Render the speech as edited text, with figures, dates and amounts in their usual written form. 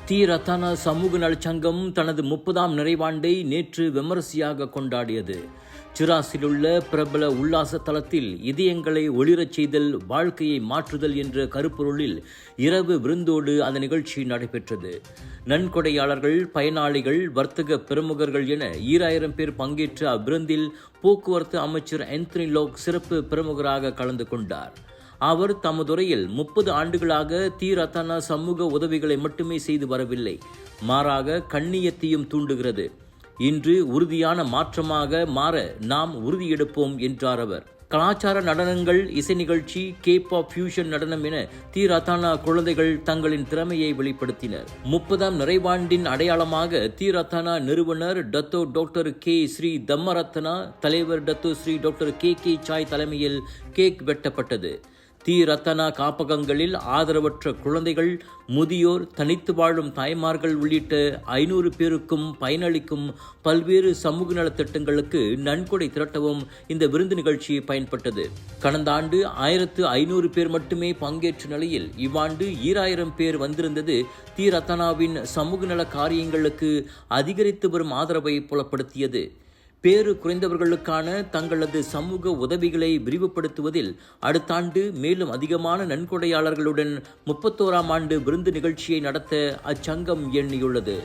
தி ரத்தன சமூக நலச்சங்கம் தனது 30ஆம் நிறைவாண்டை நேற்று விமரிசையாக கொண்டாடியது. சிராஸிலுள்ள பிரபல உல்லாச தலத்தில் இதயங்களை ஒளிரச் செய்தல், வாழ்க்கையை மாற்றுதல் என்ற கருப்பொருளில் இரவு விருந்தோடு அந்த நிகழ்ச்சி நடைபெற்றது. நன்கொடையாளர்கள், பயனாளிகள், வர்த்தக பிரமுகர்கள் என 2000 பேர் பங்கேற்ற அவ்விருந்தில் போக்குவரத்து அமைச்சர் ஆந்தனி லோக் சிறப்பு பிரமுகராக கலந்து கொண்டார். அவர் தமதுரையில் 30 ஆண்டுகளாக தி ரத்தன சமூக உதவிகளை மட்டுமே செய்து வரவில்லை, மாறாக கண்ணியத்தையும் தூண்டுகிறது. இன்று உறுதியான மாற்றமாக மாற நாம் உறுதியெடுப்போம் என்றார் அவர். கலாச்சார நடனங்கள், இசை நிகழ்ச்சி, கேப்-ஆப் ஃபியூஷன் நடனம் என தி ரத்தன குழந்தைகள் தங்களின் திறமையை வெளிப்படுத்தினர். 30ஆம் நிறைவாண்டின் அடையாளமாக தி ரத்தன நிறுவனர் Dato doctor K Sri Dhammaratana, தலைவர் Dato Sri doctor K Sai தலைமையில் கேக் வெட்டப்பட்டது. தி ரத்தன காப்பகங்களில் ஆதரவற்ற குழந்தைகள், முதியோர், தனித்து வாழும் தாய்மார்கள் உள்ளிட்ட 500 பேருக்கும் பயனளிக்கும் பல்வேறு சமூக நலத்திட்டங்களுக்கு நன்கொடை திரட்டவும் இந்த விருந்து நிகழ்ச்சி பயன்பட்டது. கடந்த ஆண்டு 1500 பேர் மட்டுமே பங்கேற்ற நிலையில் இவ்வாண்டு 2000 பேர் வந்திருந்தது தி ரத்தனாவின் சமூக நல காரியங்களுக்கு அதிகரித்து வரும் ஆதரவை புலப்படுத்தியது. பேறு குறைந்தவர்களுக்கான தங்களது சமூக உதவிகளை விரிவுபடுத்துவதில் அடுத்த ஆண்டு மேலும் அதிகமான நன்கொடையாளர்களுடன் 31ஆம் ஆண்டு விருந்து நிகழ்ச்சியை நடத்த அச்சங்கம் எண்ணியுள்ளது.